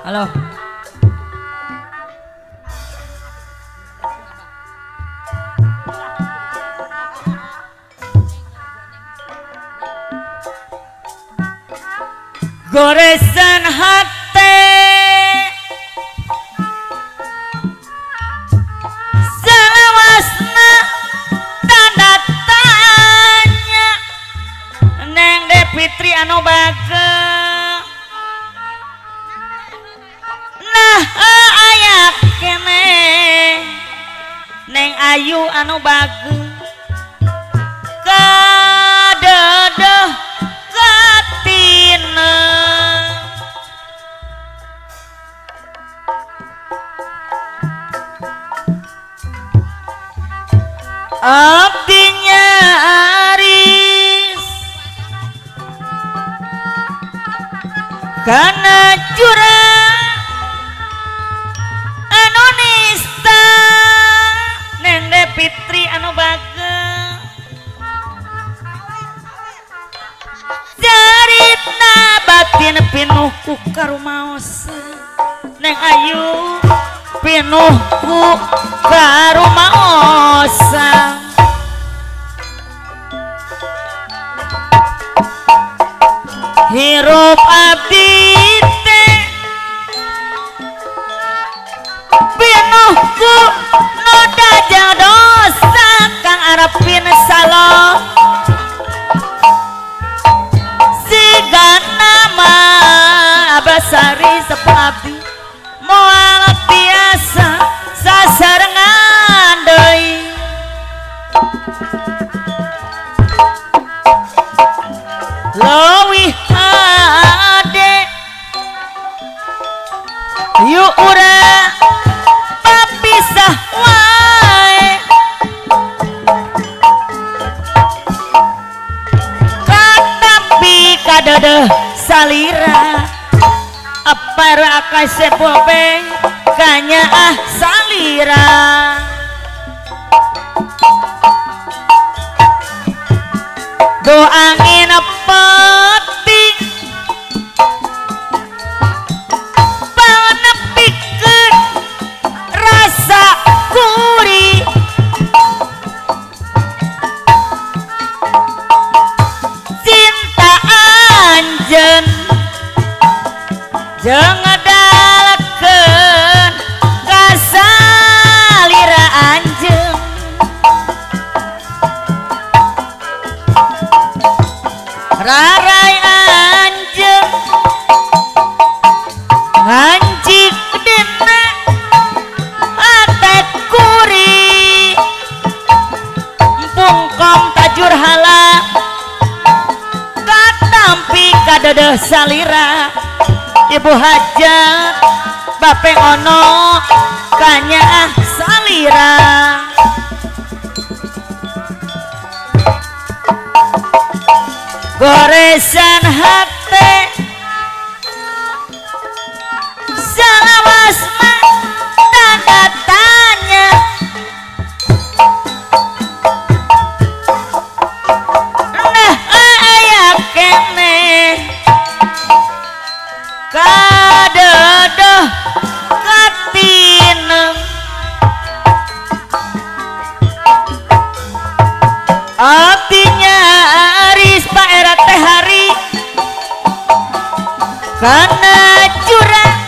Halo. Goresan hati selawasna tanda tanya Neng De Fitri anu bage nah ayak kene Neng Ayu anu bage kadedeh katina abdinya aris karena curang anu nista Neng De Fitri anu bage jarita batin pinuh ku karumaos Neng Ayu pinuh ku karumaosan hirup abdi teh pinuh ku noda jeung dosa kang arepin salon siga nama abasari sepuh abdi moal biasa sasarengan deui leuwih hade yuk urang papisah wae katampi kadedeh salira apa raka sepopeng kanya salira do angin peting panepikeun rasa gurih cinta anjeun jeung ngedalekeun kasalira anjeun rarai anjeun ngancik dina hate kuri pungkom tajur hala katampi kadedeh salira ibu hajat bapeng ono kanya salira goresan hati salawas mah tanda tanya nah aya kene kadedeh katineng abdinya aris paera teh hari karena curang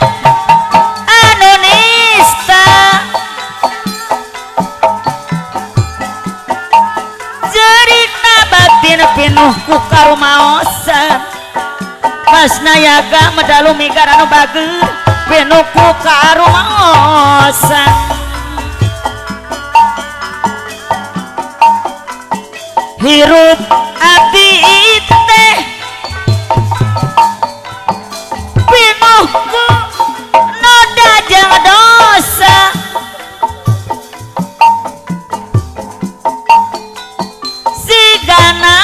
anu nista cerita batin pinuh ku karumaosan Mas Nayaga medalu migar anu bage pinuh ku karumaosan hirup abdi teh pinuh ku noda jeung dosa sigana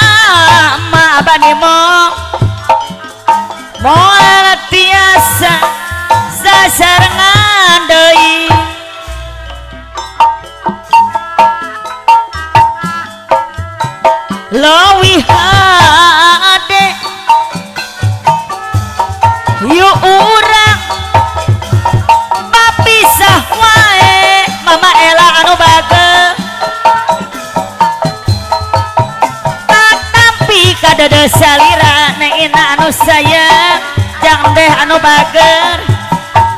ma bani moal tiasa sasarengan deui leuwih hade yuk urang kadada salira neina anu sayang jang deh anu bager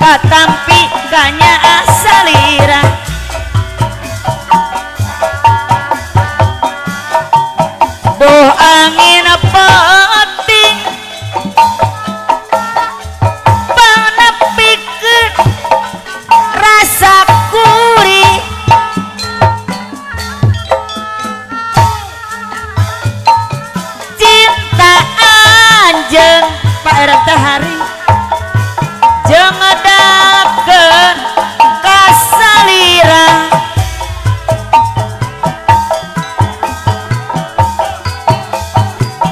katampi kanya salira duh angin peting panepikeun rasa kuri cinta anjeun paerang tahari jeung ngedakeun kasalira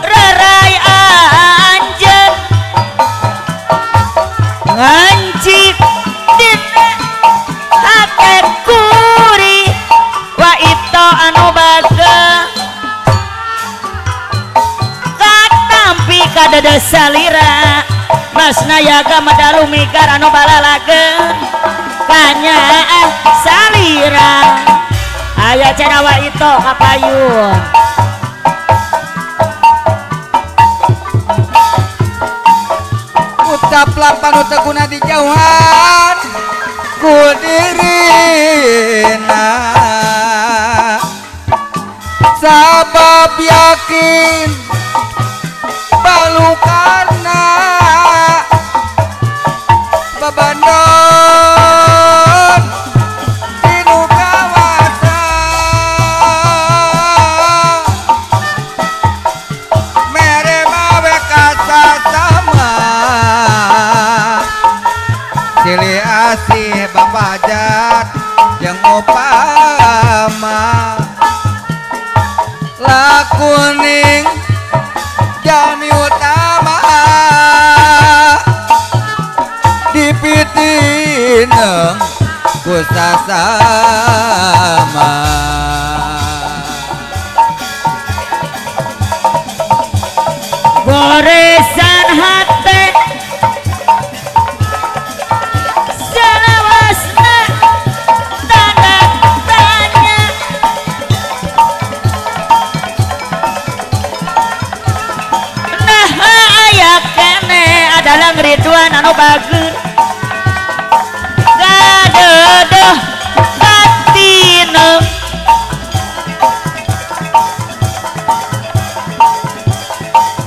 rerai anjeun ngancik dina hate kuri wa ito anu bager katampi kadada salira masna yaga madalu mikar anu balalager kanya salira aya cenah wa ito kapayun ucaplah panuteguna di jauhan ku dirina sabab yakin balukana babandon dinu kawasan mere mawe kasasama silih asih babajat jeung upama lakuning jami utama dipitineng ku sasama goresan hate salawasna tanda tanya nah aya kene adalah Ridwan anu bager gadeuh batineng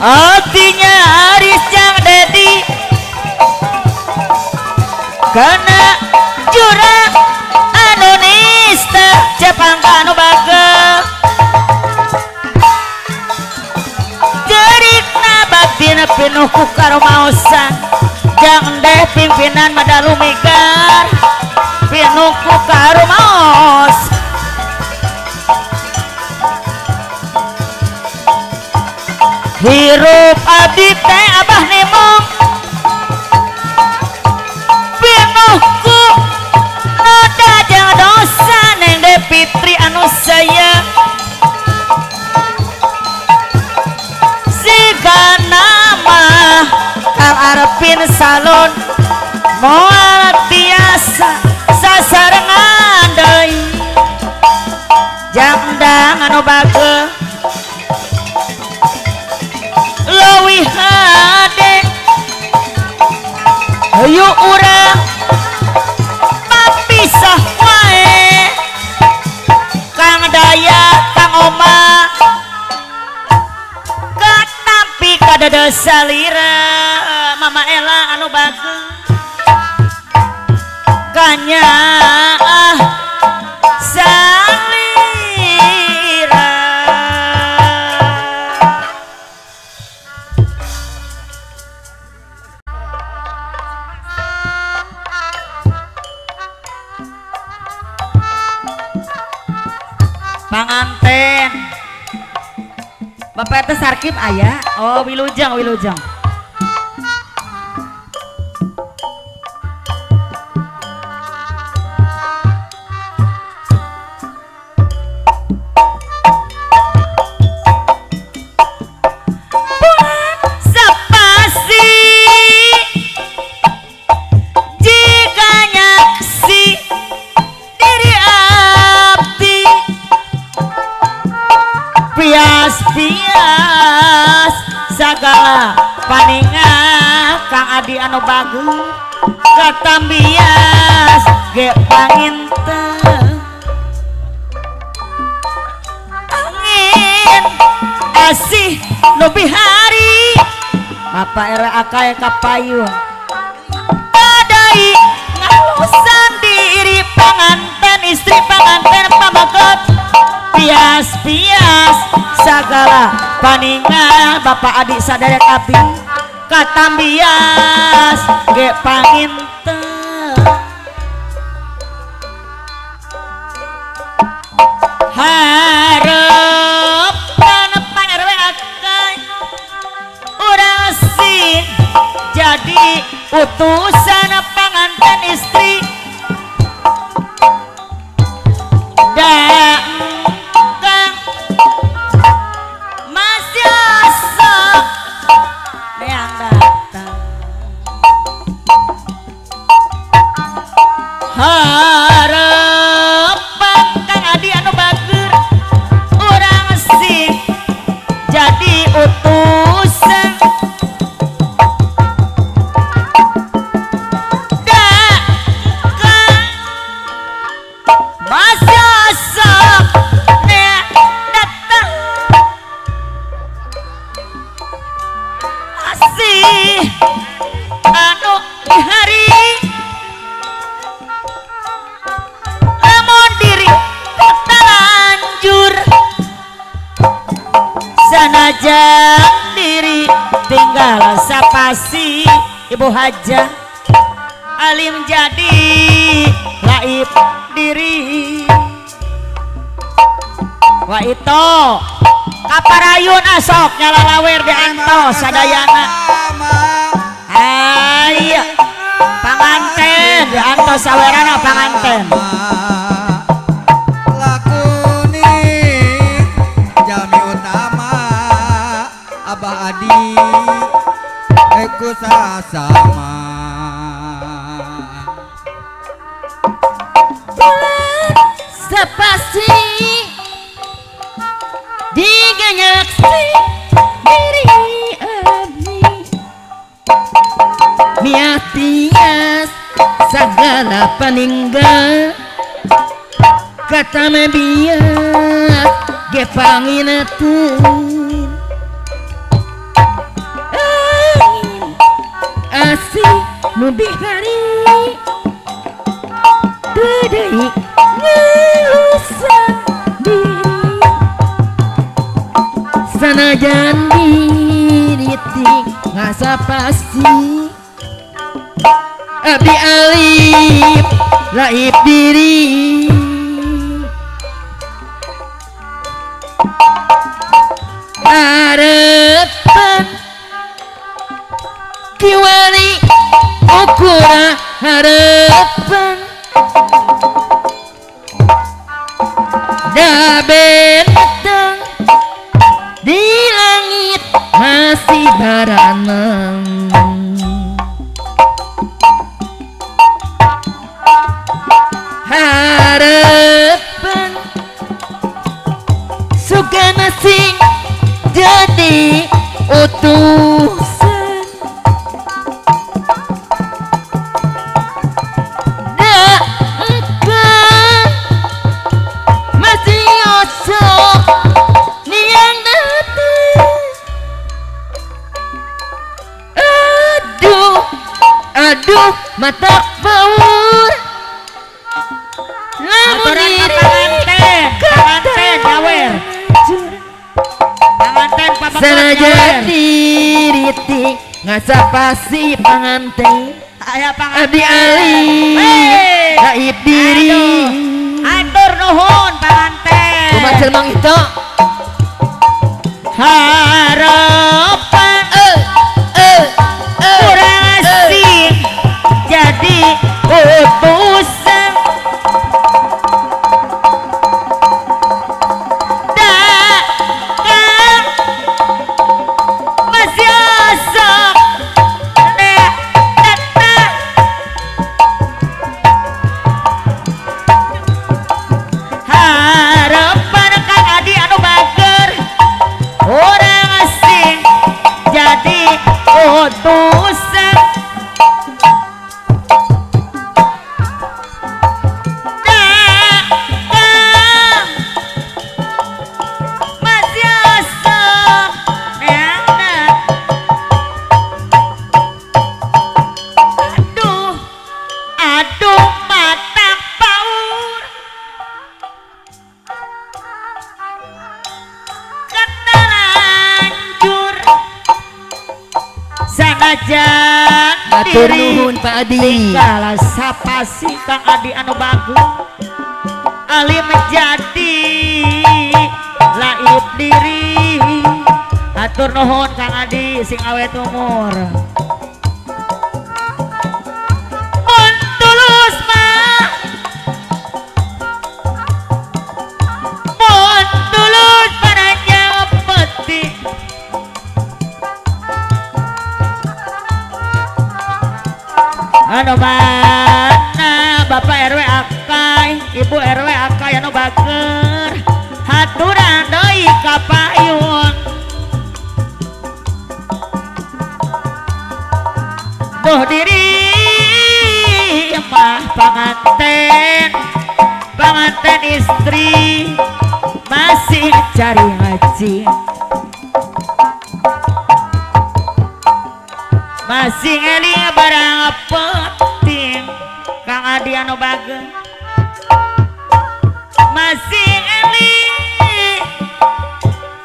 hatinya haris jang dedi karena jurang anu nista cepangka anu bager jerikna batina pinuh ku karumaosan jang deh pimpinan madalu mikar pinuh ku karumaos hirup abdi teh abah nimong pinuhku noda jeung dosa neng de Fitri anu sayang siga nama kang arepin salon moal tiasa sasarengan deui jangdang anu bager leuwih hade hayu urang papisah wae kang daya kang oma katampi kadada salira mama Ella anu bager kanya salira panganten Bapak teh sarkip aya oh wilujeng bias-bias sagala paningan Kang Adi anu bagus katambias ge panginten angin asih lebih hari Bapak era akal kapayun badai ngalusan diri panganten istri panganten pamagot bias-bias sagala paningan Bapak adik saderek abdi katambias ge panginten harapan pangarwe akal urang sing jadi utusan panganten istri dan kang masih asok yang datang harapan Kang Adi anu bager urang sing jadi utusan anu di hari lamun diri kata lanjur sanajan diri tinggal sapasi ibu hajah alim jadi laib diri wa itu kaparayun asok nyalalawer di antos sadayana ayo panganten di antos sawerana panganten lakuni jami utama Abah Adi eku sasama sepasi diganyaksi diri abdi miatias sagala paninggal kata mebias ge pangineteun angin asih nu di hari teu ngelusan diri sanajan diri ngasa pasti abdi alif laib diri harapan kiwari ukura harapan da benteng di langit masih baranang harapan sugana sing jadi utusan da engkau masih osok niang datang aduh mata baur lamun diri panganten awer panganten papagot sanajan diri ngasa pasi panganten aya abdi panganten alif laib diri atur nuhun panganten kumaha jelema itu harapan urang asing jadi utusan dagang masih asok datang harapan Kang Adi anu bager saja Atur diri nuhun Pak Adi. tinggal sapasi Kang Adi anu bagus ali menjadi laib diri atur nuhun Kang Adi sing awet umur mun tulus mah mun tulus pananya peti anu mana Bapak RW Akai Ibu RW Akai anu bager haturan deui ka payung duh diri mah panganten istri masih cari ngaji masih eling barang penting Kang Adi anu bager masih eling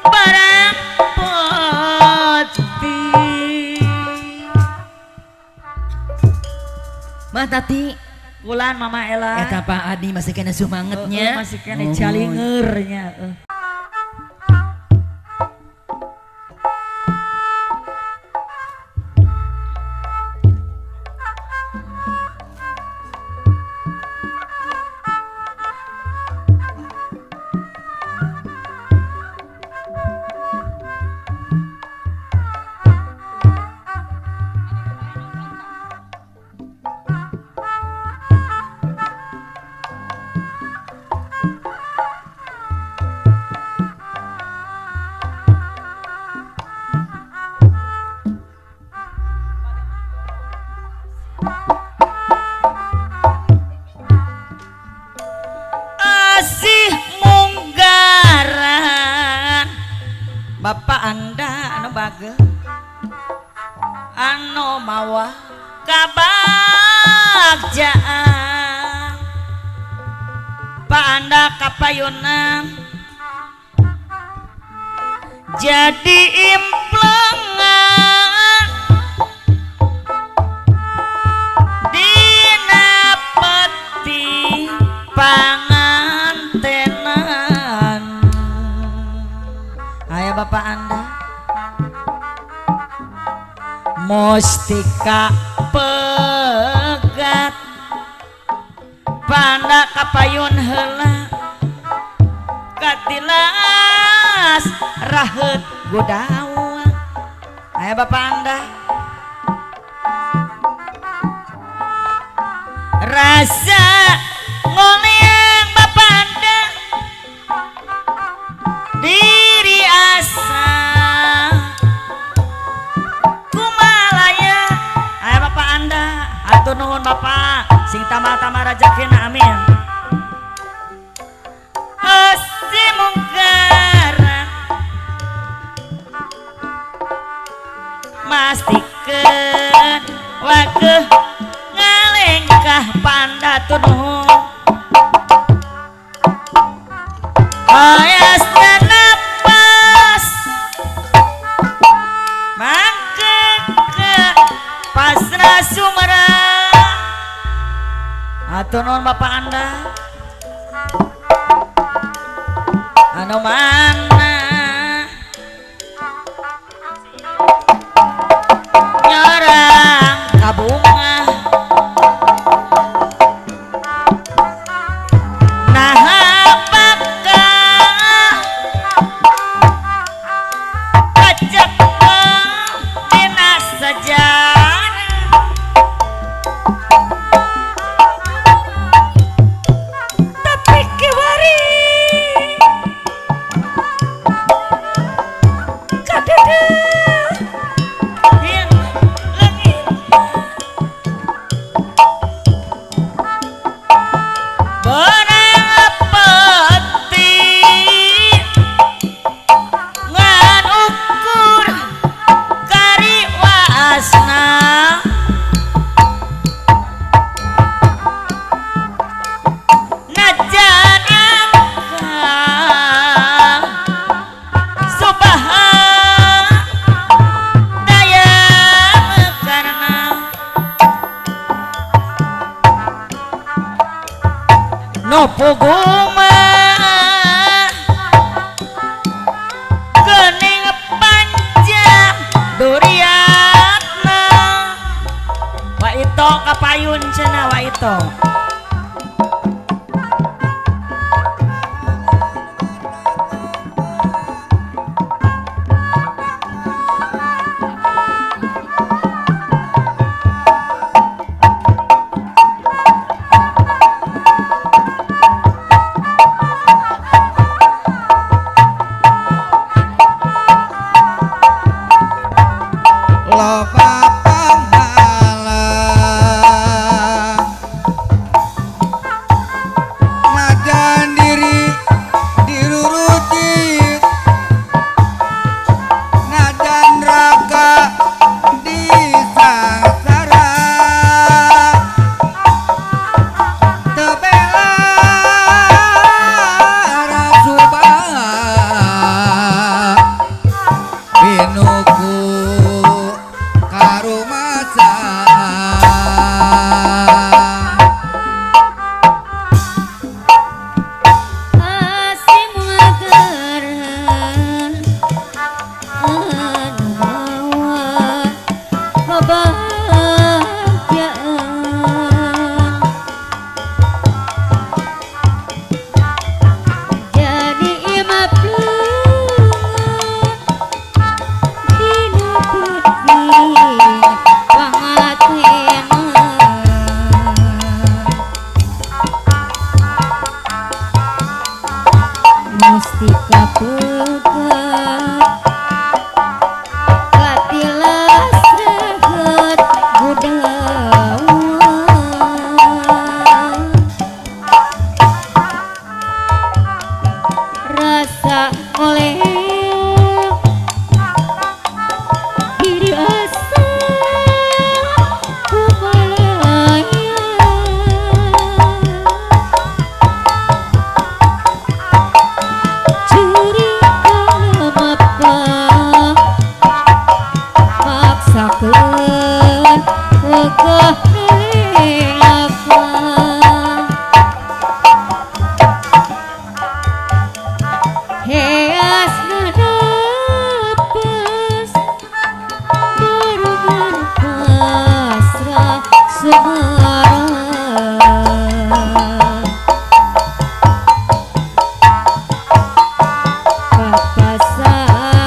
barang penting Mah tati Ulan Mama Ela eta Pak Adi masih kena semangatnya. masih kena calingernya asih munggaran Bapak Anda anu bager anu mawa kabagjaan Pak Anda kapayunan jadi implengan dina peti pangantenan aya Bapak Anda mustika pegat panda kapayun heula katilas raheut godawa aya Bapak Anda rasa ngoleang Bapak Anda diri asa kumalaya aya Bapak Anda atur nuhun Bapak sing tamal-tamal rezekina amin asih munggaran mastikeun wageuh ngalengkah panda tur nuhun ayasna napas mangkeun pasrah sumera atur nuhun Bapak Anda anu mana nyerang kabunga nah apakah kacak dina sejarah tapi kiwari Parto. loba pamalang najan diri diruruti najan raga disangsara tebela rasubah pinuku karumasa Asim ngageren anu mawa kebahagiaan jadi imah dina putih mustika pegat katilas reget budawan rasa oleh diri asa kumalaya curi mapa maksakeun wegah lelapa heas napas barengan pasrah semarang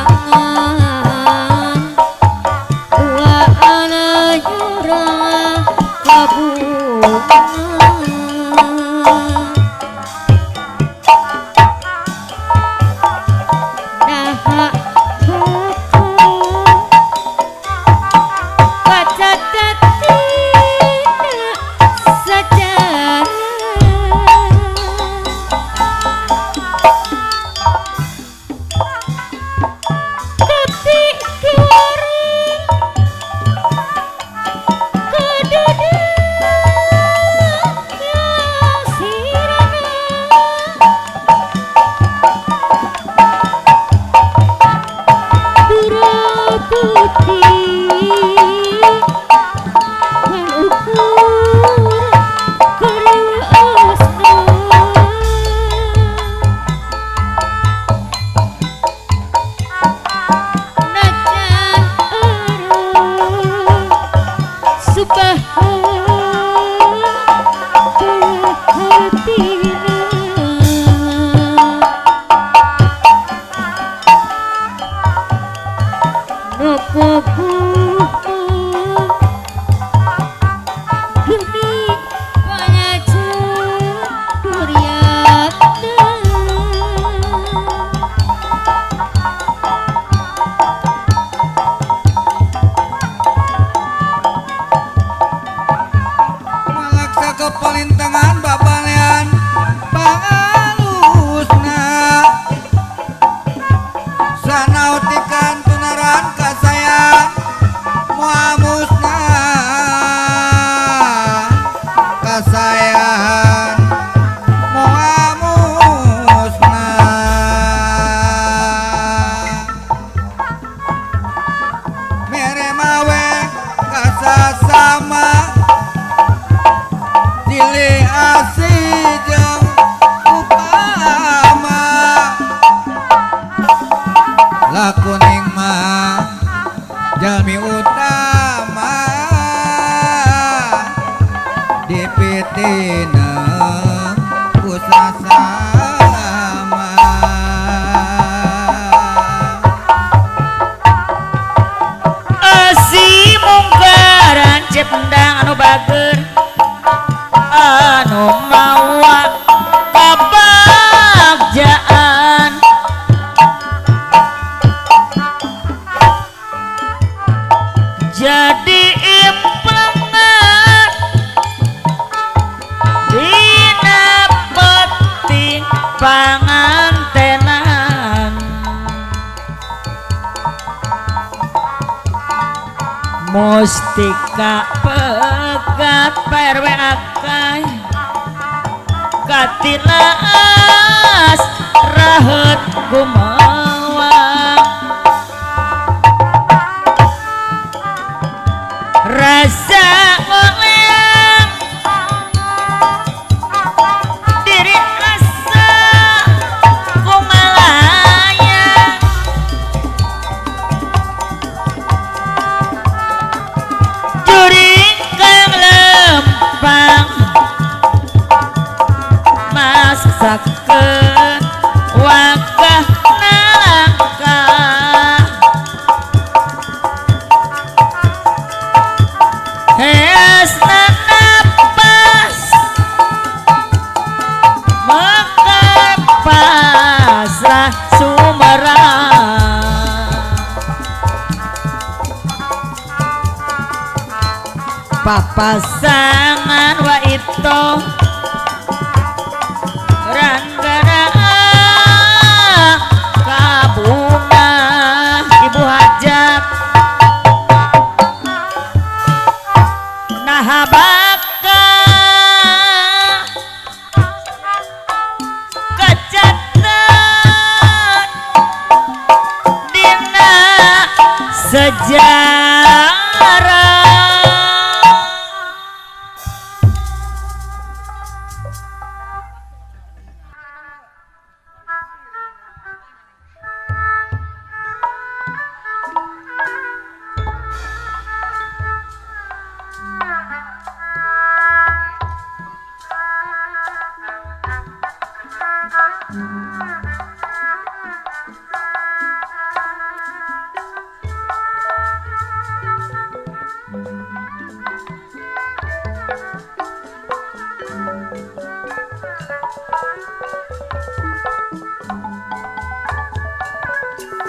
papasangan tua anak jurang kabungan nah baca tidak sejarah tapi kiwari kadada yang sirana pura putih kan ukur karya asna najan arah subahan hatina nopo geni panyaja duryatna malaksa kepalintengan babalean pangalusna sanautikan tunaran kasayan muamusna kasayan muamusna mere mawe kasasama silih asih jeung upama lakuning mah jalmi utama dipit mustika pegat PRW akai katilas rahet kumawa rasa oleh diri asa kumalaya juring kang lempang masakeun wakah nalangka heasna napas mekar pasrah sumerang papasangan wa itu ranggana kabuna ibu hajat nah baka kecatan dina sejarah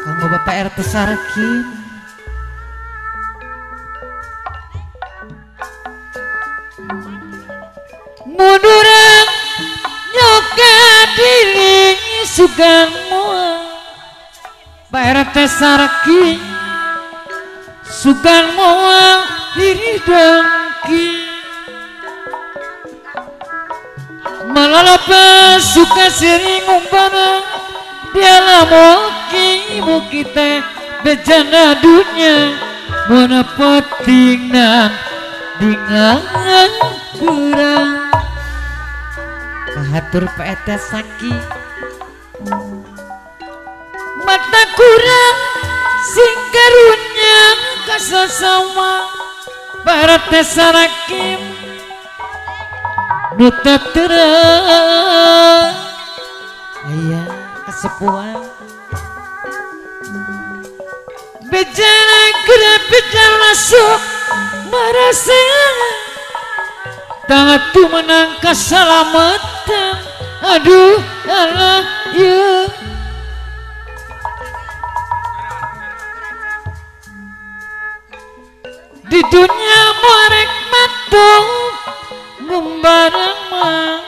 Kanggo Bapak RT Sarkin munduran nyoka diri sugang moal Pak RT Sarkin sugan moal diri dengki malalapa suka sering umpana dia muki teh bejana dunia mana pentingna dengan kurang bahatur Pak RT Saki mata kurang sing karunya kasasama Pak RT Sarakim nuta terang ayah kesepuan bejana gerak bejana masuk merasa tangan tu menang keselamatan aduh alah ya di dunia muarek matung membarang mang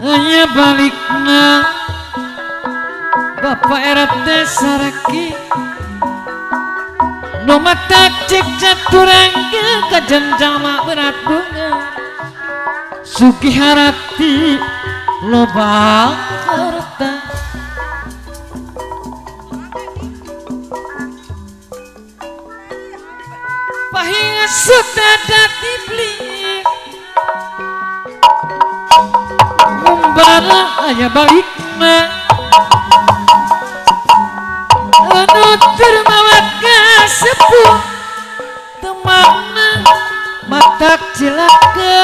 hanya balikna Bapak RT Saraki no mata cek caturangga kajenjama berat bunga sugi harati loba harta pahinga sudah dibeli membara aya balikna anu termawat sepuh temakna matak cilaka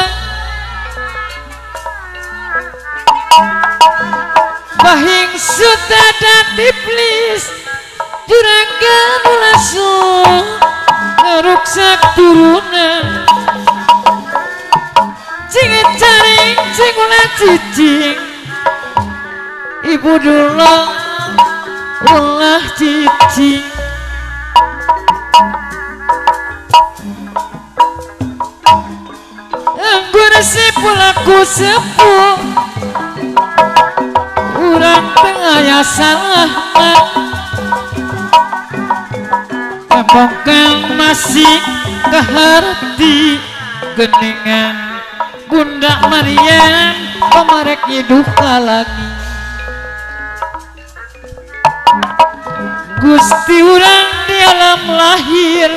bahing sudah diblis jurangga langsung ngeruksak turunan cingit caring cingula cicing ibu dulu ulah cicing anggur sepulaku sepuh urang tengah ya salah Bongkang masih keharti geningan Bunda Mariam pemarek hidup lagi Gusti urang di alam lahir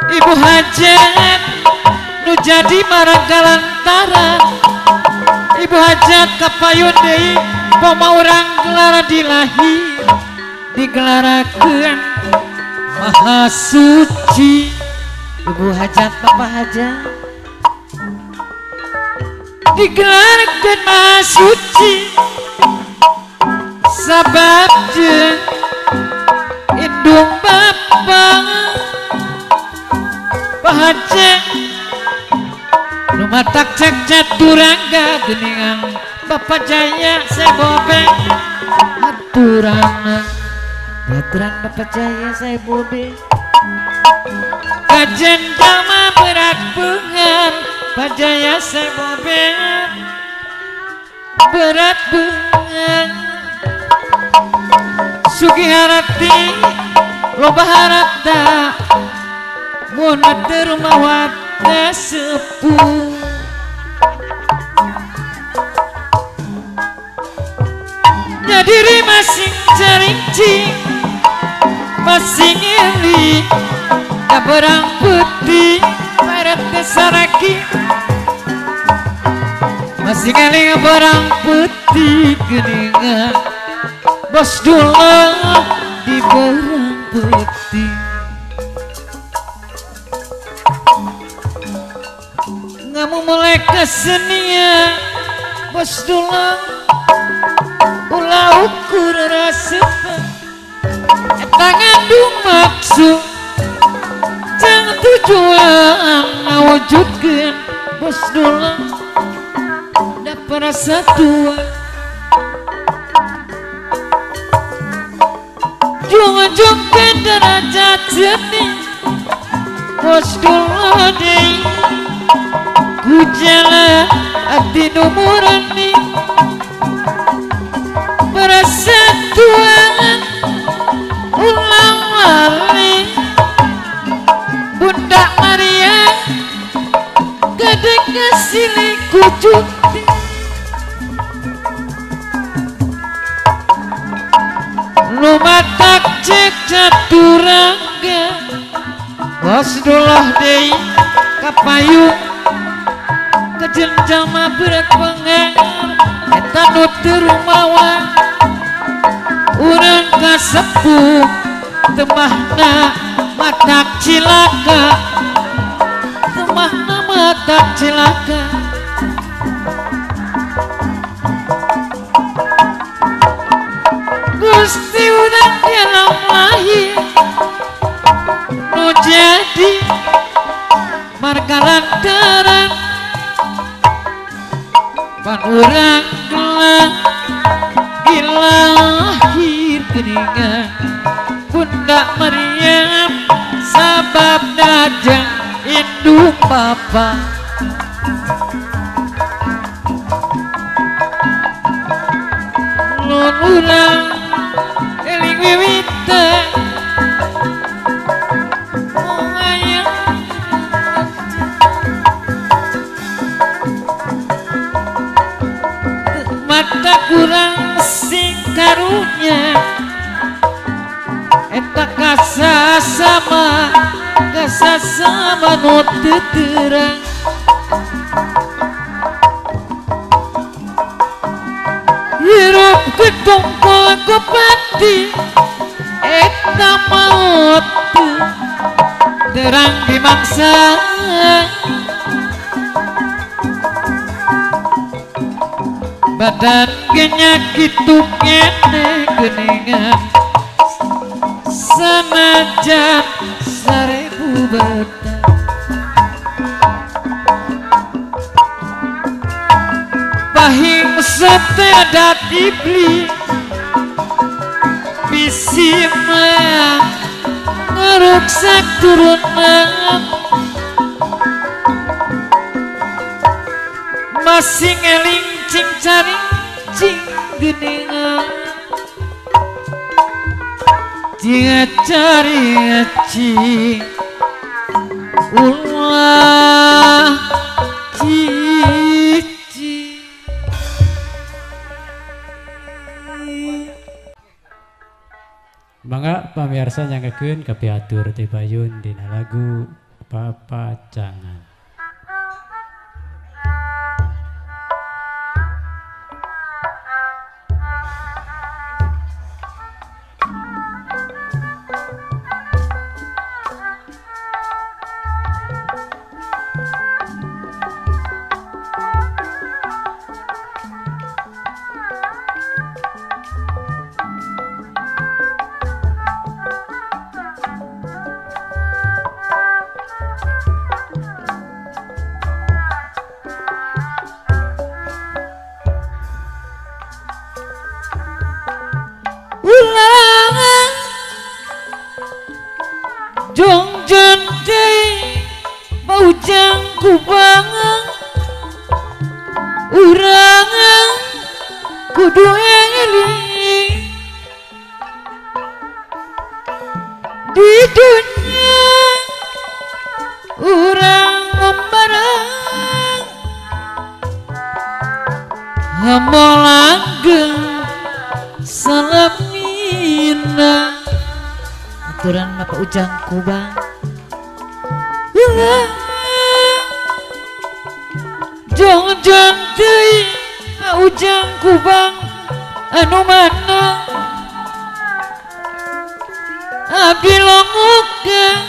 Ibu hajat nu jadi maragalantaran Ibu hajat kapayun deui poma urang gelara dilahir digelarakeun maha suci Ibu hajat bapak hajat digelarkeun maha suci sabab jeung indung bapak hajat lumatak cek caturangga geningan Bapak Jaya saya bobe aturang baturan Bapak Jaya saya bobe kajen jama berat bengar Pak Jaya saya bobe berat bengar sugi harati loba harata mun termawat sepuh nyadiri masing carincing masing eli kaberang putih parat kesaraki masing eli kaberang putih geningan bos dulu di berang putih ngamu mulai kesenian bos dulang ulah ukur rasepan tangan dung maksud jangan tujuan ngawujudkan bos dulang dapat rasa tua jungan-jungan derajat seni bos dulang deh ku jalan hati numurani persatuan ulang wali Bunda Maria kadang kasih kucuti lumatak cek caturangga bos dolah dei kapayung kejenjama berat pengar eta nu teu rumawan urang kasepuh temahna matak cilaka temahna matak cilaka Gusti urang di alam lahir nu jadi margalantaran pan urang gelang ilahir geningan Bunda Mariam sabab dajang induk papa nun urang eling wiwita mata kurang sing karunya eta kasasama nu teu terang hirup ketumpul kupati eta maut terang di mangsa badan genyakit kene geningan sanajan 1000 batang pahing sate ada dibeli bisi mah ngeruksak turunan masing eling cing cari cing geningan cari ulah cici. Mangga pamirsa nyangekeun ka piatur ti Bayun dina lagu Papacangan. Jongjon deui paujang kubang urang kudu eling di dunia urang membarang hamolanggeng salamina aturan Bapak Ujang Kubang jong-jong deui Pak Ujang Kubang anu mana abdi longoka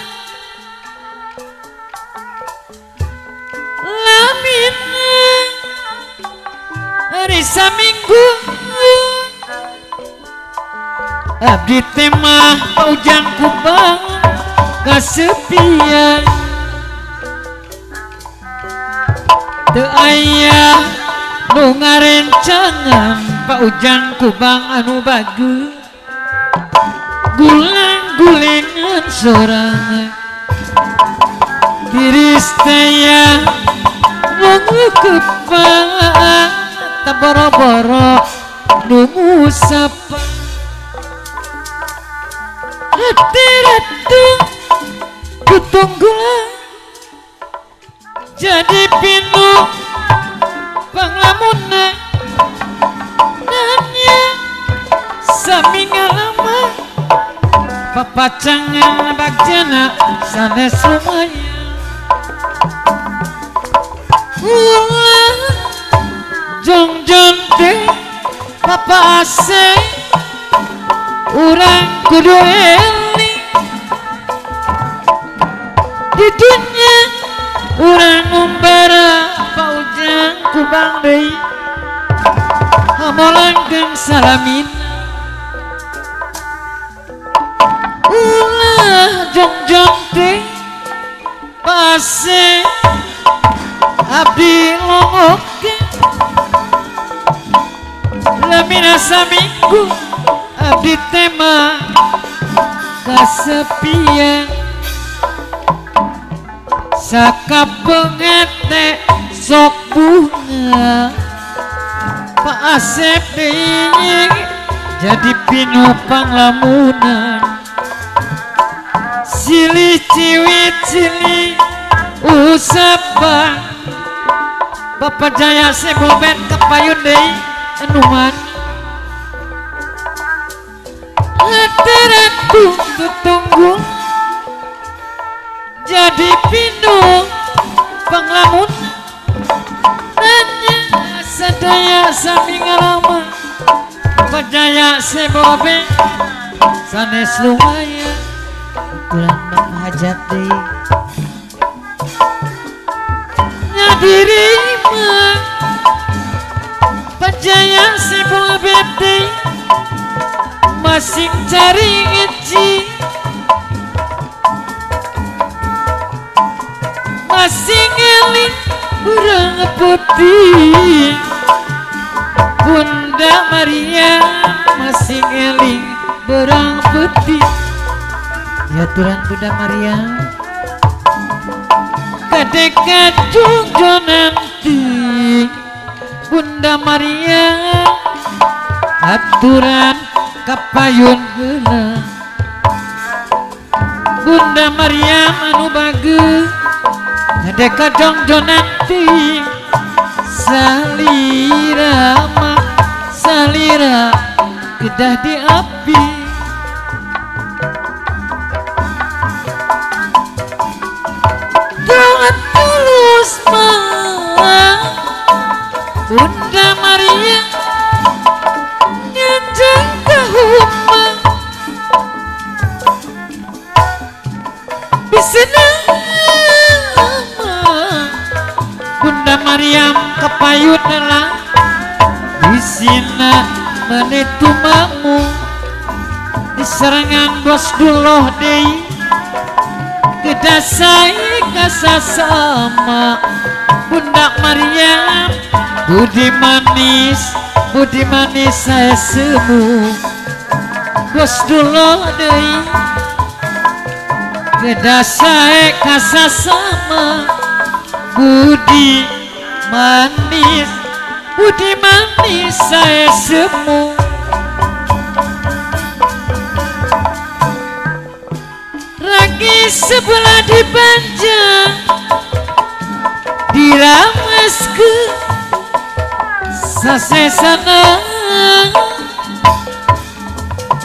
lamin hari Saminggu abdi tema Ujang Kubang kasepian teu aya nu ngarencangan Pak Ujang Kubang anu bagus guling-gulingan sorangan tiris teh ngukepang tak boro-boro nunggu sapa hati-hati kutunggulah jadi pinu panglamuna nanya sami ngalama papacangan bagjana sanes rumahnya ulah jongjon teh papa ase urang kudu eling di dunia urang ngumbara Pak Ujang Kubang deui hamolanggeng salamina ulah jongjong teh pase abdi longoke lamina saminggu abdi tema kasepian sakabeungete sok bunga Pak Asep deui jadi pinu panglamunan silih ciwit silih usapa Bapak Jaya seboben kepayun deui anu mana hati-hati tutunggu jadi pinu panglamun nanya sadaya sami ngalama Jaya sebobe sanes lumayan bulan menghajat deui nyadirima Jaya sebobe deui masing cari ngeci masing eling urang putih Bunda Maria masing eling urang putih ya Tuhan Bunda Maria kadek jungjo nanti Bunda Maria aturan kapayun heula Bunda Maryam anu bagus deka dong nanti salirama salira kedah di api doa tulus mah Bunda Maryam ngajeng ka humah bisana Bunda Maryam kapayun lah bisina menetu mamu di serangan bos duloh deui kedasai kasasama Bunda Maryam budi manis saya semu bos duloh deui kedasai kasasama budi manis saya semu ragi sebelah dipanjang dirames ke sasesana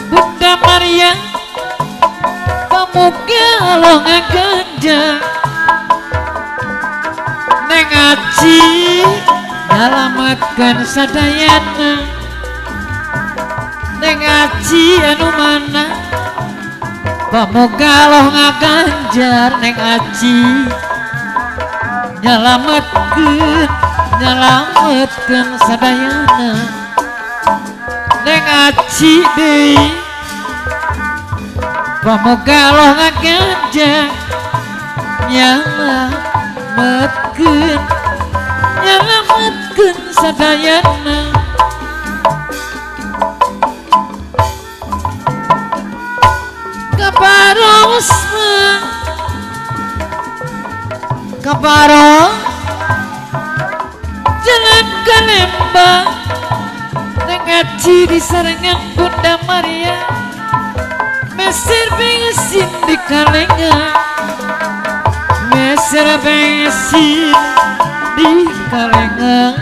Bunda Maryam pemuka lo ngaganjang neng aji nyalamatkan sadayana neng aji anu mana pamoga loh ngaganjar neng aji nyalamatkan sadayana neng aji deui pamoga loh ngaganjar nyalamatkan sadayana kabarong jalan ke Lembang ngaji di sarangan Bunda Maryam meser bensin di kalengan meser bensin di kalengan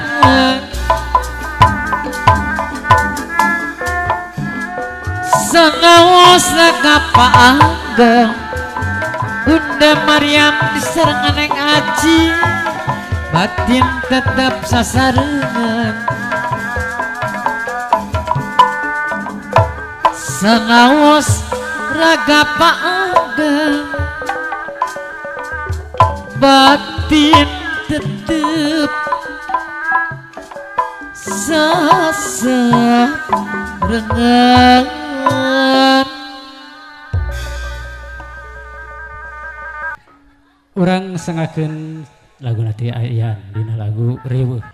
sanaos kapaanggang Bunda Maryam diserangan neng aji batin tetap sasarengan sanaos raga paanggang batin tetap sasarengan. Urang sengakeun lagu nanti ayan dina lagu riweuh.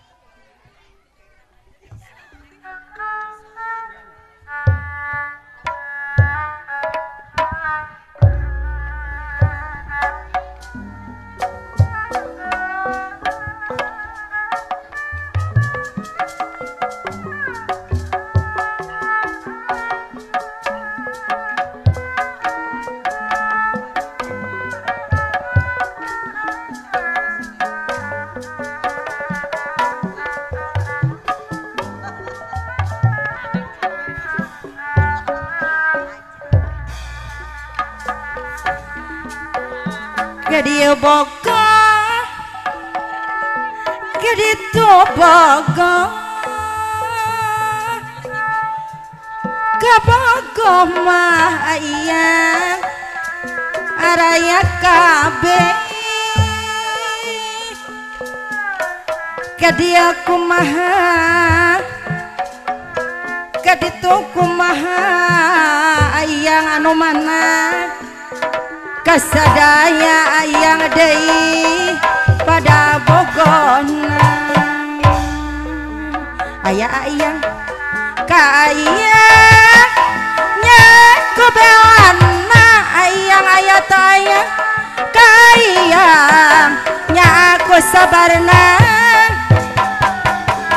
Gadieu boga gaditu boga kabogo mah ayang araya kabe gadieu kumaha gaditu kumaha ayang anu mana kasadaya ayang deui pada bogona ayang kaayang nya kubewana ayang ayataya kaayang nya aku sabarna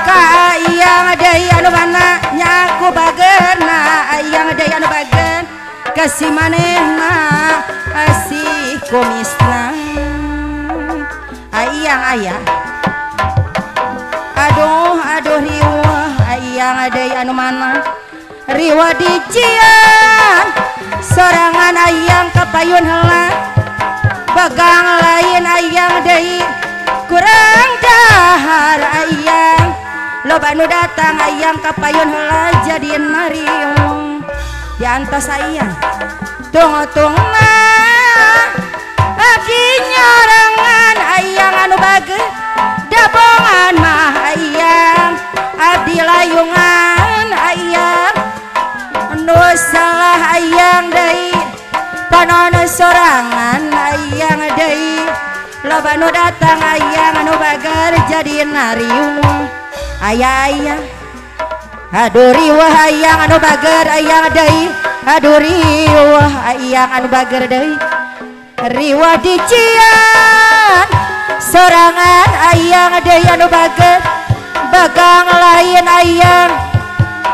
kaayang deui anu mana nya aku bageurna ayang deui anu bageun kasih manehna asih kumisna ayang ayah aduh riwah ayang deui anu mana riwah dician sorangan ayang kapayun heula bagang lain ayang deui kurang dahar ayang loba nu datang ayang kapayun heula jadi mariung diantos ayang tungtungna abdi nyorangan ayang anu bageut dabongan mah ayang abdi layungan ayang nu salah ayang deui panon sorangan ayang deui loba nu datang ayang anu bager jadi nariung ayah aduh riwah ayang anu bager ayang deui aduh riwah ayang anu bager deui riwah dician sorangan ayang deui anu bager bagang lain ayang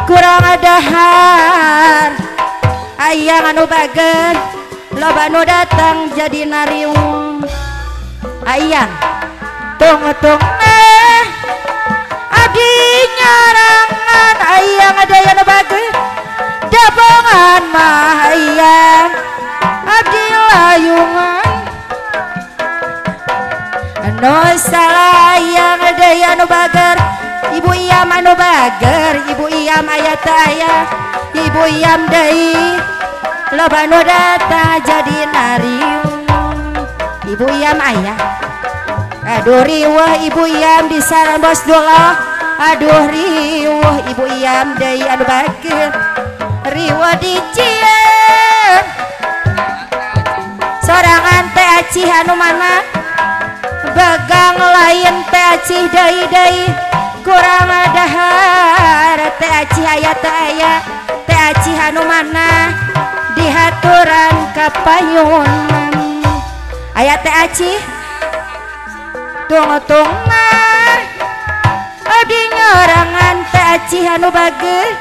kurang dahar ayang anu bager loba nu datang jadi nariung ayang tungtung abdi nyarangan ayang deui anu bager dabongan mah ayang abdi layungan anu salah ayang deui anu bager ibu iam anu bager ibu iam aya teu aya ibu iam deui loba nu datang jadi nariung ibu iam aya aduh riwah ibu iam di saran bos dolah aduh riwah ibu iam deui anu bager riwah dician sorangan teh acih anu mana bagang lain teh acih deui kurang dahar teh acih aya teu aya teh acih anu mana dihaturan kapayunan aya teh acih tungtungna abdi nyorangan teh acih anu bageut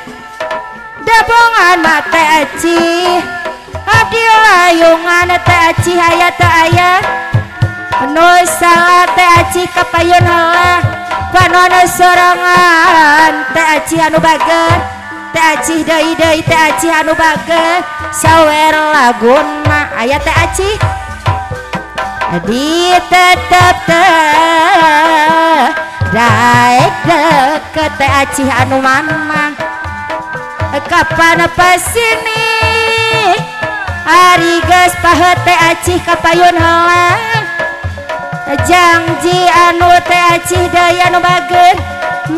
dabongan mah teh acih abdi layungan teh acih aya teu aya nu salah teh acih kapayun heula panon sorangan teh acih anu bageut teh acih deui teh acih anu bageut sawer laguna aya teh acih di tetep teh daek deket teh acih anu mana kapan pasini ari geus paheut teh acih kapayun heula janji anu teh acih deui anu bageut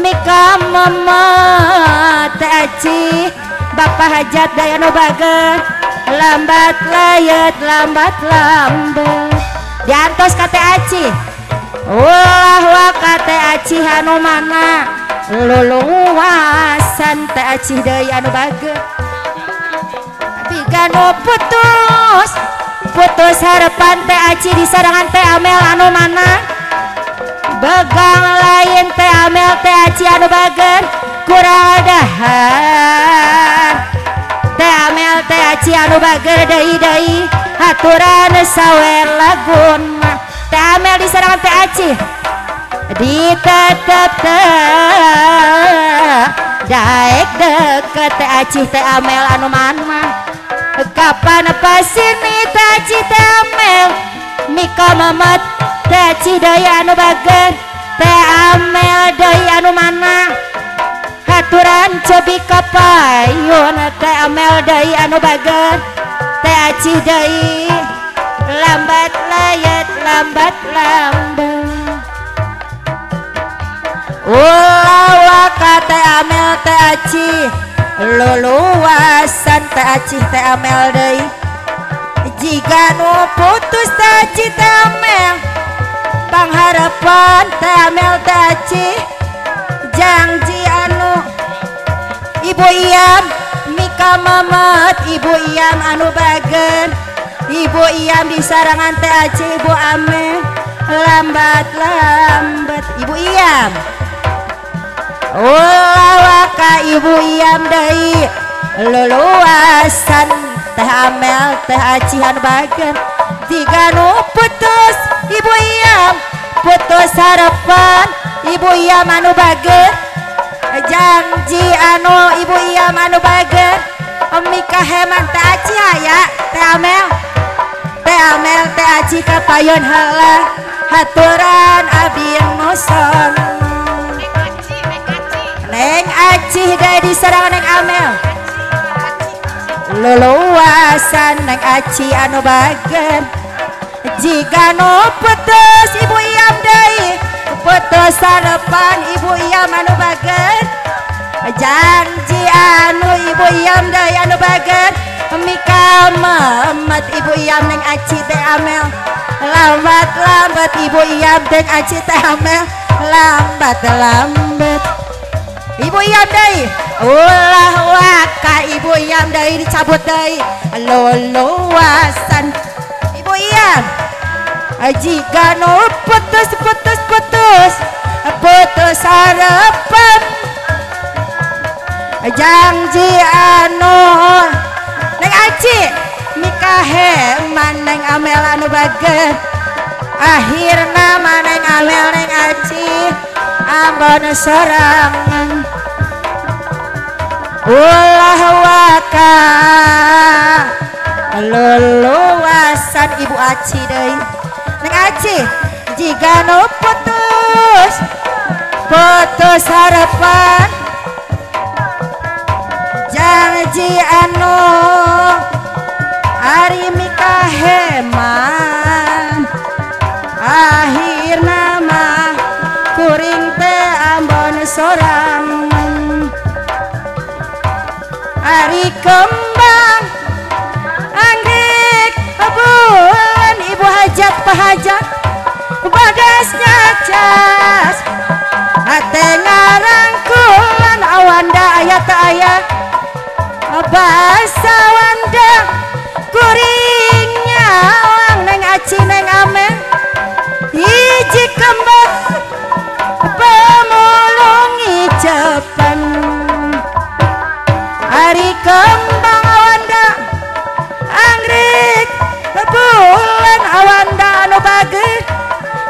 mika mama teh acih bapa hajat deui anu bageut lambat layet lambat lambat diantos ka teh acih ulah wa ka teh acih anu mana luluasan teh acih deui anu bageut tapi kanu putus harapan teh acih di sarangan teh amel anu mana bagang lain teh amel teh acih anu bageut kurang dahar teh amel teh acih anu bageut deui haturan sawer lagun teh amel di sarangan teh acih di tetep teh daek deket teh acih teh amel anu mana kapan pasini teh acih teh amel mika mamat teh acih deui anu bageut teh amel deui anu mana haturan cobi kapayun teh amel deui anu bageut teh acih deui lambat layet lambat lambat ulah ka teh amel teh acih luluasan teh acih teh amel deui jika nu putus teh acih teh amel pangharapan teh amel teh acih janji anu ibu iam mika mamat ibu iam anu bageut ibu iam di sarangan teh acih ibu amel lambat lambat ibu iam ulah waka ibu iam deui luluasan teh amel teh acih anu bageut jika nu putus ibu Iyam putus harapan ibu Iyam anu bager janji anu ibu Iyam anu bager Mika heman teh aci aya teh Amel teh aci kapayon heula haturan abdi moson Neng aci deui diserang Neng Amel leluasan Neng aci anu bager jika nu putus ibu Iyam deui putus harapan ibu Iyam anu bager janji anu ibu Iyam deui anu bager Mika memet ibu Iyam Neng aci teh Amel lambat ibu Iyam Neng aci teh Amel lambat ibu Iyam deui ulah waka ibu Iyam deui dicabut deui leluasan ibu Iyam jika nu putus harapan janji anu Neng aci Mika heman Neng Amel anu bager akhirna Neng Amel Neng aci ambon sorangan ulah waka leluasan ibu aci deui Neng aci jika nu putus harapan janji anu ari Mika heman akhirna mah kuring teh ambon sorangan ari kembang anggrek bulan ibu hajat pahajat bagasnya cas hate ngarangkulan awanda aya teu aya basa wanda kuring nyawang Neng aci Neng Amel hiji kembang pemulung icepan ari kembang awanda anggrek bulan awanda anu bager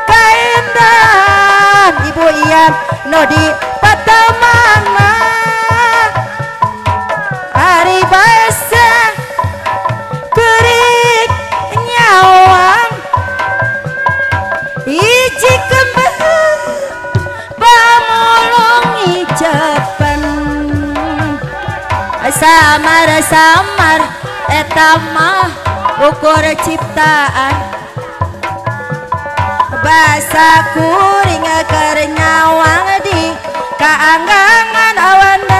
kaendan ibu Iyam nu di patamana ari basa kuring nyawang hiji kembang pamulung icepan samar eta mah ukur ciptaan basa kuring keur nyawang di kaanggangan awanda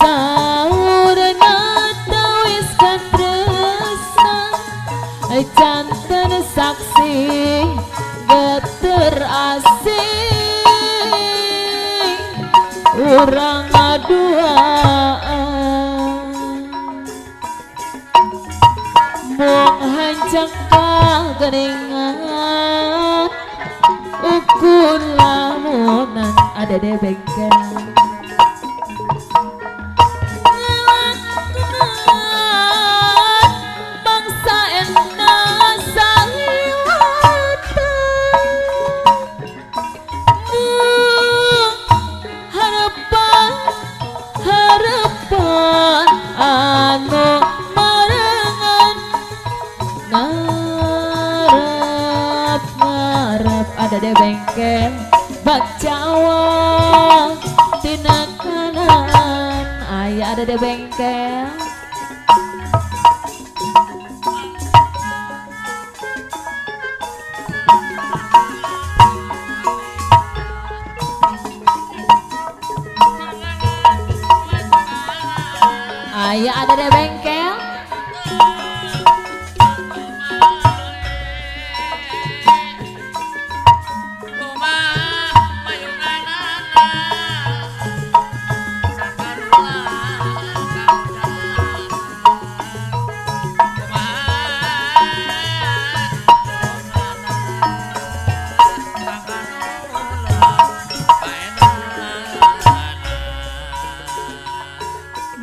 saurna tawis kan tresna janten saksi geter asing urang ngaduaan mung hancak kageningan ukur lamunan ada di bengkel bangsa ena harapan harapan anu marangan ngarep ngarep ada di bengkel bak Jawa tina kanan ayah ada di bengkel ayah ada di bengkel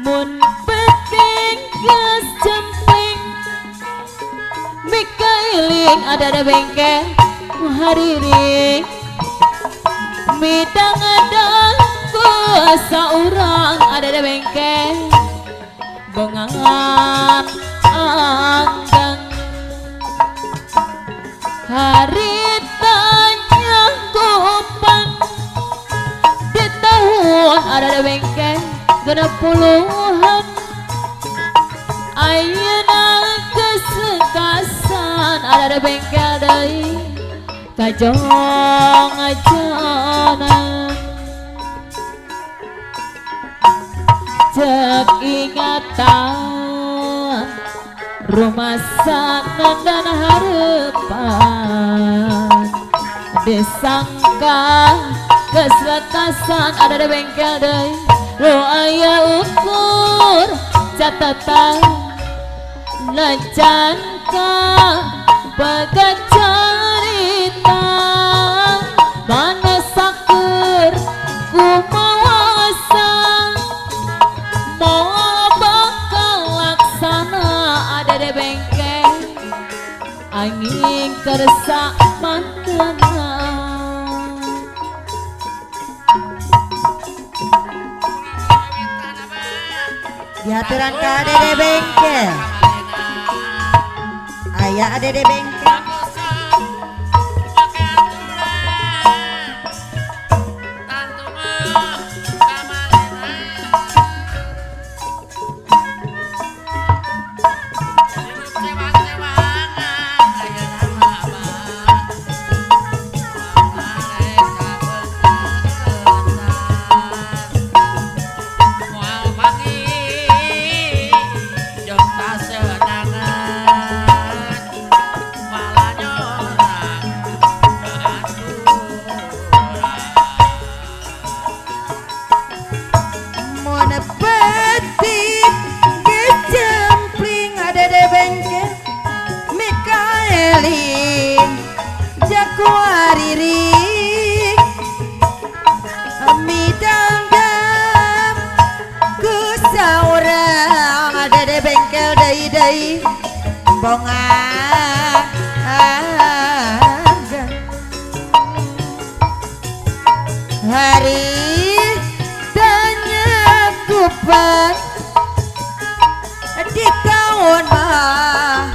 mun penting gas jemping mikailing ada di bengkel hariring midang ada kuasa orang ada di bengkel bengangan anggang haritanya gopan di tahun ada di bengkel genap puluhan ayeuna kesekasan ada di bengkel deui kajong ajanan cek ingatan rumah sana dan harapan disangka kesekasan ada di bengkel deui lo aya ukur catatan lancangka bagat cerita mana saker kumawasa mau bakal laksana ada di bengkel angin kersa mantena Diaturan ke ada di bengkel ayah ada di bengkel hari tanya kupan di tahun mah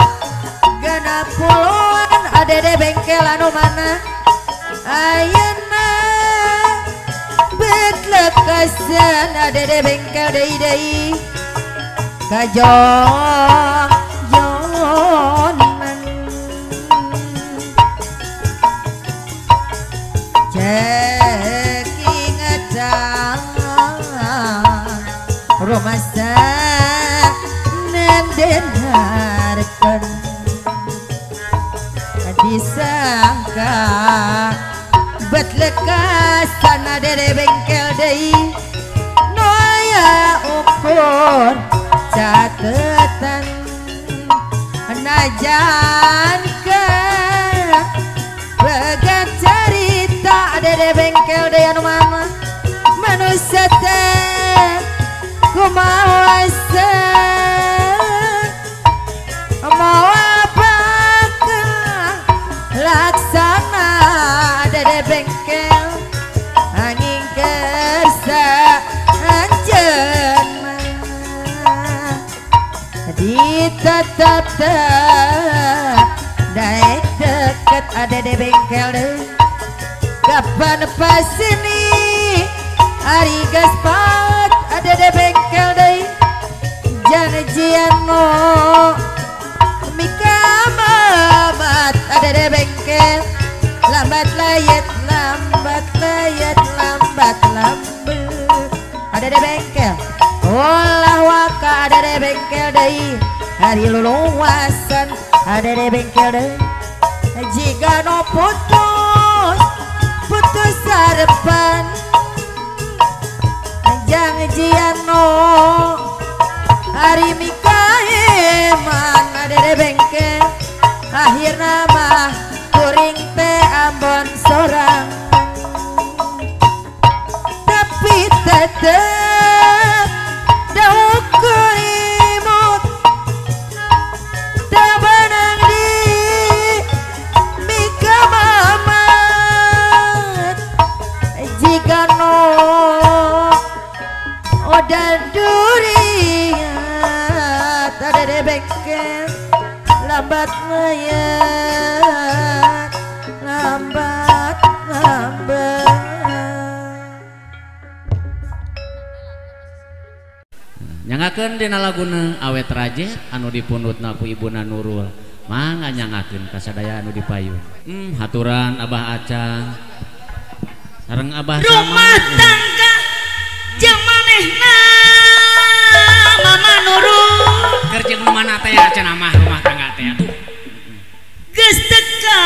genap puluhan ada di bengkel anu mana ayeuna betlekasan ada di bengkel deui kajong jonan cek ingatan masa nendenarkan disangka bet lekas sana dede bengkel deui noya ukur catetan najan ke bagat cerita dede bengkel deui anu mama manusia teh kumaha mau apakah laksana dede bengkel angin kersa anjeun ditetep daek deket dede bengkel deui kapan pas ini hari gaspat dede bengkel deui janjian no mika mamat dede bengkel lambat layet lambat dede bengkel olah waka dede bengkel deui hari luluasan dede bengkel deui jika no putus harapan janjian no hari mikae mana dede bengkel akhirna mah kuring teh ambon sorang tapi tetep dauk kurimut tak benang di mika mamat jika no odan durian dede bengkel lambat nyangakeun dina laguna awet raje anu dipundutna ku ibuna Nurul mangga nyangakeun kasadaya anu dipayun haturan Abah Acang sareng Abah rumah tangga jeung manehna Mama Nurul keur jeung nu mana teh cenah mah rumah tangga teh atuh geus teka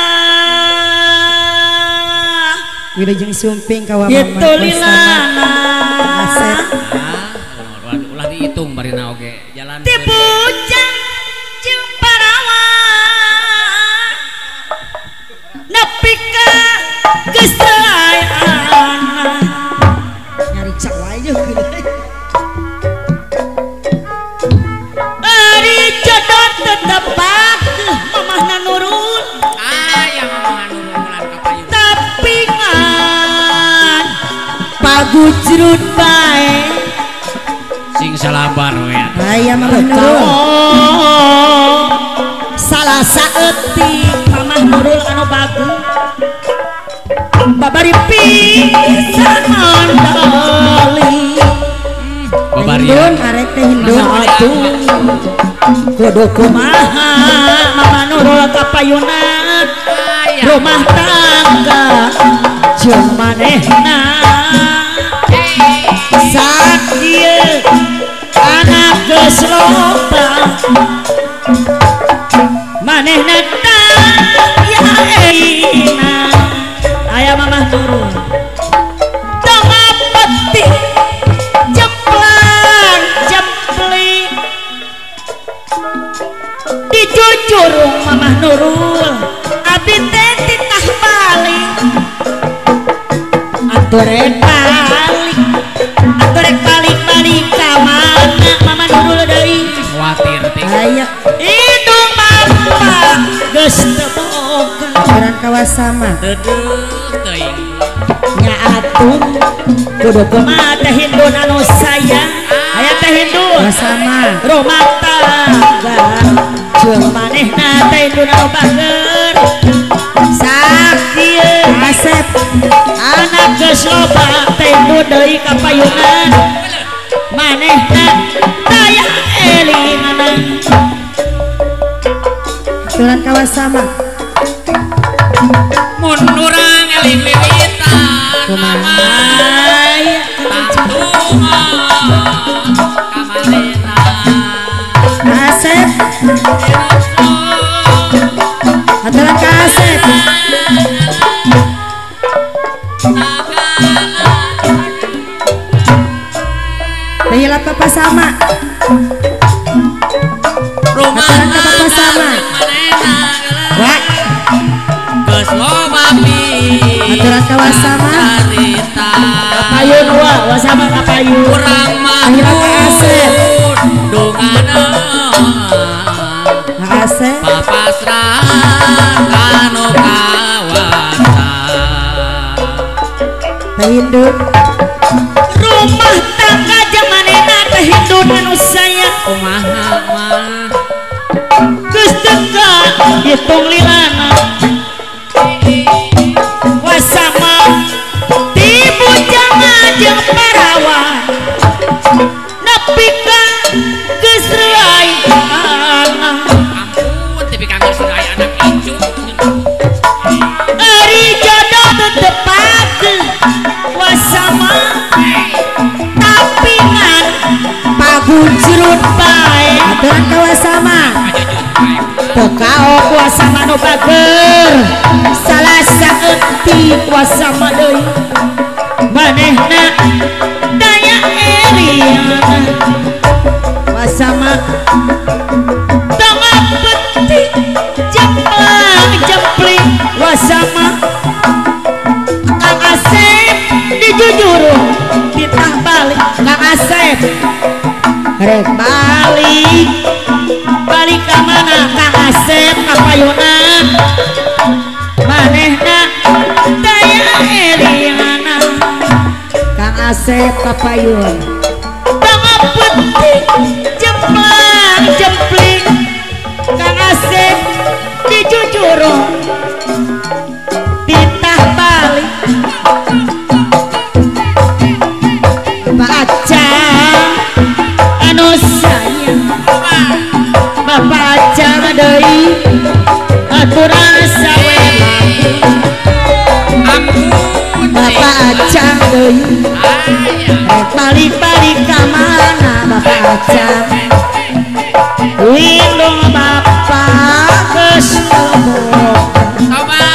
wilujeng sumping ka wa kitu lilana ulah dihitung barina oge jalan ti bujang jeung parawan nepi ka geus teu aya nyari cak wae jeung ari jodoh tetepat mamahna Nurul aya mamahna Nurul mulan kapayun tapi ngan pagujrut bae sing salabar we aya mamah Nurul salah saeutik mamah Nurul anu bagus babari pisan mandali babarian arek teh hindun atuh kudu kumaha mamah Nurul kapayunan rumah tangga jeung manehna sak dieu anak geus loba manehna ya eina aya mamah Nurul tong peti jemplang jempling dicucurung mamah Nurul abdi teh titah balik aturek balik ka mana mamah Nurul deui khawatir teh aya hidung bapa geus teu boga jaran kawasama deudeuh teuing nya atuh kudu kumaha teh hindun anu sayang aya teh hindun kawasama rumah tangga jeung manehna teh hindun anu bager sak dieu asep anak geus loba teh hindun deui kapayunan manehna daya elinana jaran kawasama mun urang eling wiwitan kumaha tantu mah rumah Bapak sama. Wah, geus loba aturan kawasama. carita Kapayun wasama kapayun. urang mah Asep. dungana Makasih. papasrah kanu kawasan Teh Hindu. Rumah tangga jamanena teh hindun anu saya kumaha mah geus teka hitung lilana wasama ti bujang jeung parawan nepi ka geus reuy ampun tapi kagak sedaya anak icu ari jodoh tetepakeun wasama tapi ngan pagujrut bae Aturan kawasama. tekaok wasama nu bager salah saeutik wasama deui manehna daya eliana wasama tengah petik jemplang jempling wasama Kang Asep dijujurun ditah balik Kang Asep rek balik ka mana Kang Asep kapayuna manehna daya eliana Kang Asep Kapayun. tengah petik jemplang jempling Kang Asep dijujurun ditah balik Bapak Acang anu sayang Bapak Acang deui aturan sawe ampun Bapak Acang deui. Rek balik-balik ka mana Bapak Acang? lindung Bapak geus coba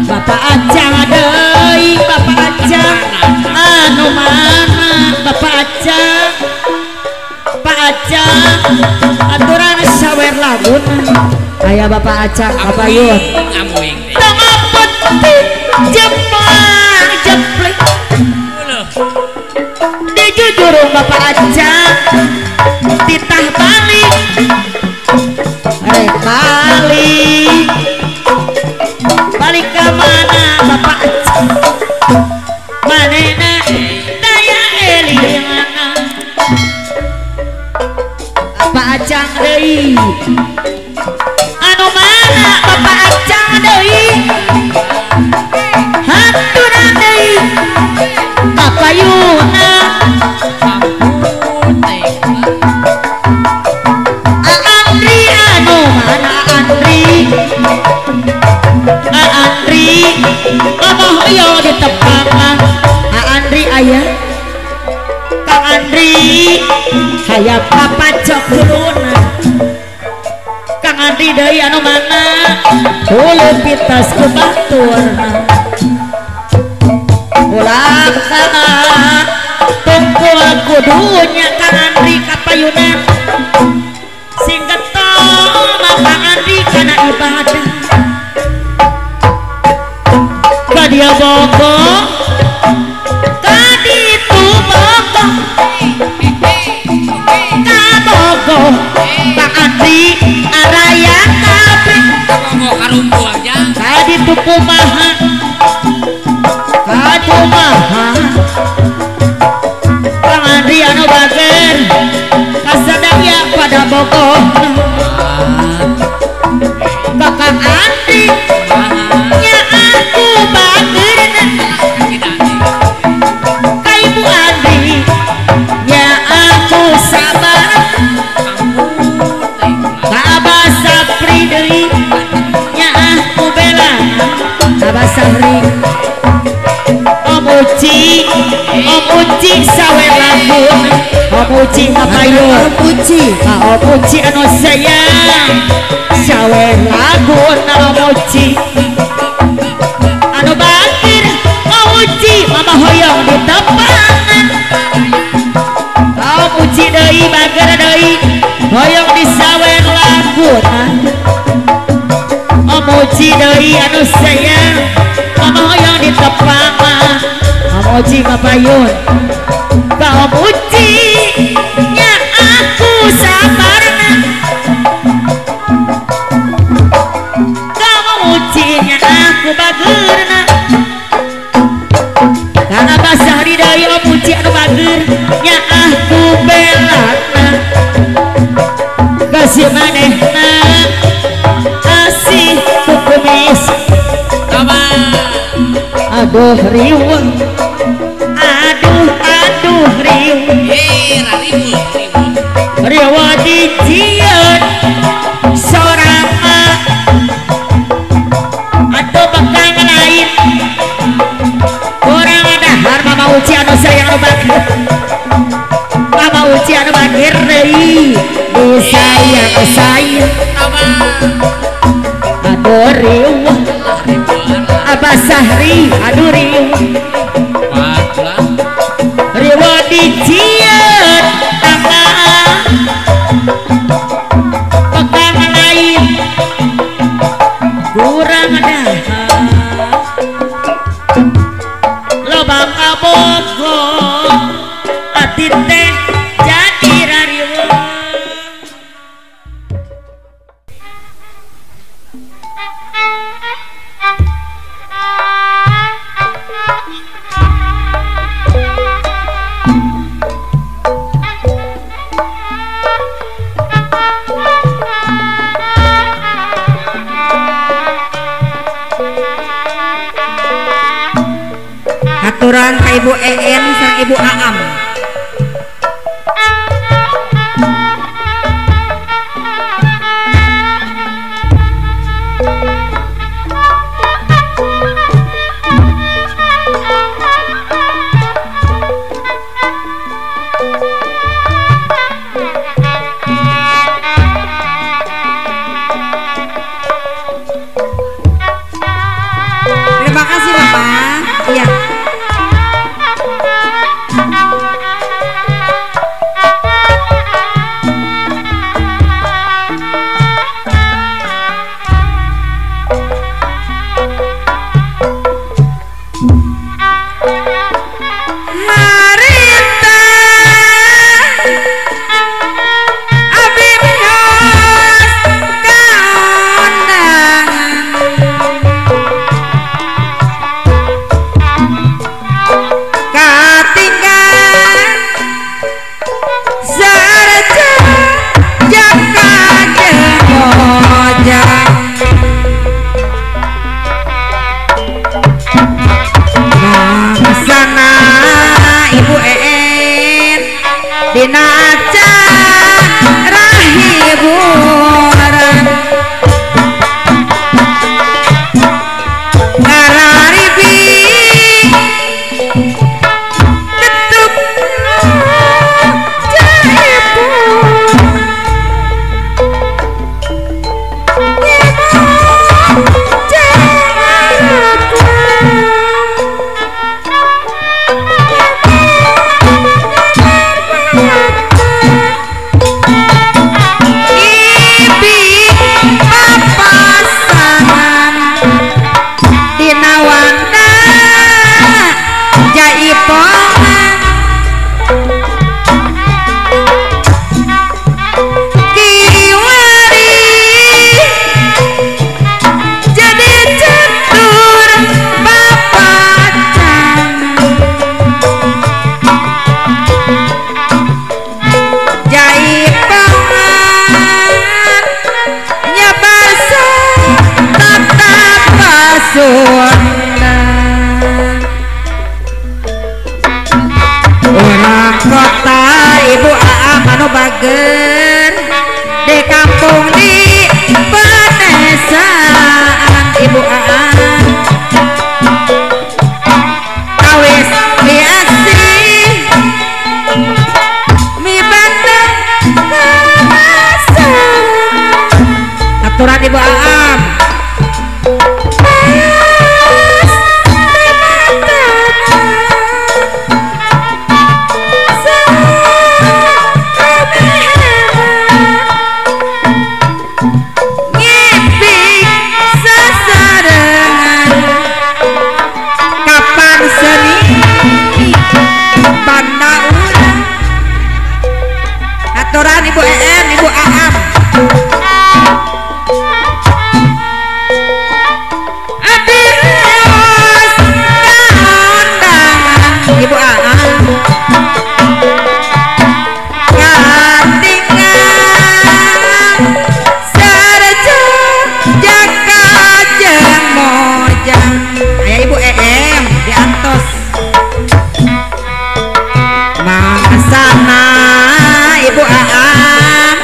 Bapak Acang deui Bapak Acang anu mana Bapak Acang Pak Acang aturan sawer lagun aya Bapak Acang kapayun ngamuing teh tengah petik jemplang jempling dijujurun Bapak Acang ditah balik rek balik ke mana Bapak Acang manehna daya eliana Bapak Acang deui anu mana Bapak Acang deui haturan deui kapayuna ampun teh Andri anu mana Andri ngomong yo di tepangan Andri aya Kang Andri hayap papacok kuluna Kang Andri deui anu mana hulu pitas ku baturna ulah kana tungkul kudunya Kang Andri kapayunan sing getol Kang Andri kana ibadah ka dia bogo ka ditu bogo ka bogo Kang Andri araya kabeh ngomong karumpul aja ka ditu kumaha ka kumaha Kang Andri anu bager kasadaya pada bogo Kakang Andri nya aku bager ka Ibu Andri nya aku sabar ka Abah Sapri deui nya aku bela Abah Sapri Om Uci sawe lagun Om Uci kapayun Om Uci anu sayang sawe lagun Om Uci anu bakir Om Uci mama hoyong di tepangan Om Uci deui bager deui hoyong disawer laguna Omuji deui anu sayang mama hoyong ditepang mah Omuji mapayun ka Omuji nya aku sabarna ka Omuji nya aku bagerna karena basah di deui Omuji anu bager nya aku belana kasih manehna kasih kukumis aduh riweuh aduh riweuh riweuh dijieun sorangan atuh bekang lain kurang dahar mama uci anu sayang anu bager mama uci anu bager deui disayang aduh riweuh Abah Sahri aduh riweuh dijieun tangan bekang lain kurang dahar loba kabogoh ati teh jadi rariweuh Haturan ka Ibu EN sareng Ibu Aam. Terima kasih Bapak. Iya. Dina acara hiburan ngararibi ketuk orang kota Ibu Aam anu bager di kampung di pedesaan Ibu Aam awis biasi mi bandeng aturan Ibu Aam Haturan Ibu EM, Ibu Aam. Adios undangan Ibu Aam. Katingan serjo jaka jeng mojang. Aya Ibu EM diantos. Mangsana Ibu Aam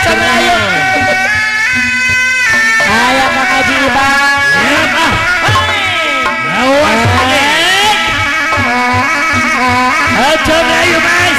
Ayo ayo Kang Haji Bang. Awas coba ayo mas.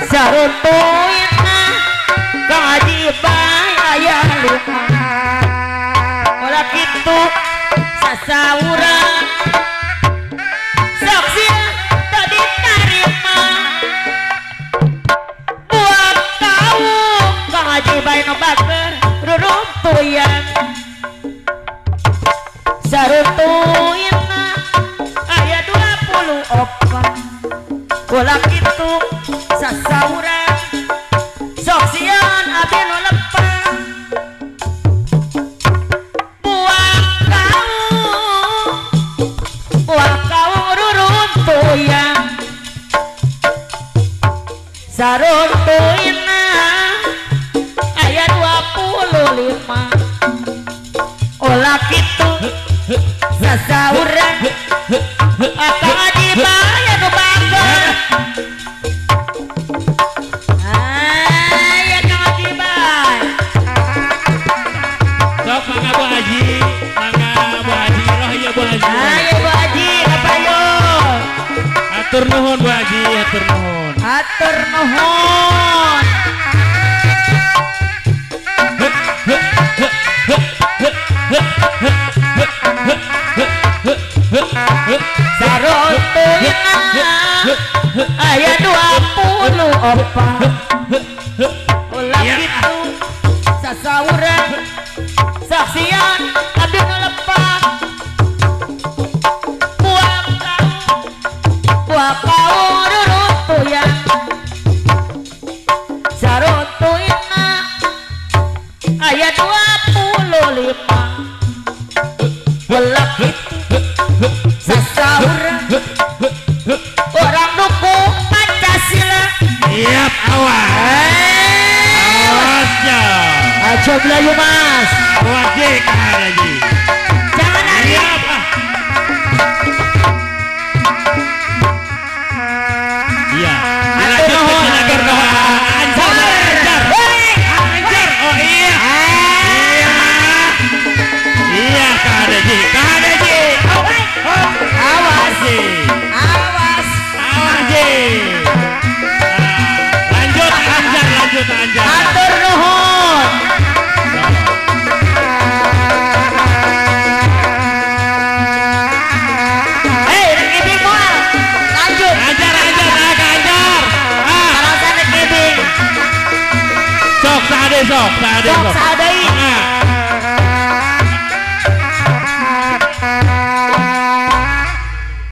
Saruntuin Kang Haji Bang aya lima olah kitu sasauran saksi tak diterima buat kau Kang Haji Bang no baker ruruntuyan saruntuin aya 24 olah kitu sasauran sok sian abi nu lepang buah kau ruruntuyan saruntuina aya 25 olah kitu sasauran Kang Haji Bang aya nu bager. Sok mangga Bu Haji, roh ya Bu Haji. Ayo Bu Haji, apa yo? Atur nuhun Bu Haji, atur nuhun. Atur nuhun. Saruntuina aya 24 ulah kitu sasauran saksian abdi nu lepah buah kau ruruntuyan saruntuina aya 25 ulah kitu sasauran orang dukung Pancasila. Siap awasnya Aja belayu mas. awas je Kang Haji. Jangan lari. Siap iya dilanjut ke Jalagar doa anjar oh iya iya Kang Haji awas je lanjut anjar Atur nuhun. Ibing moal. Lanjut. anjar Kalau sana ibing. sok sade Sok sadai.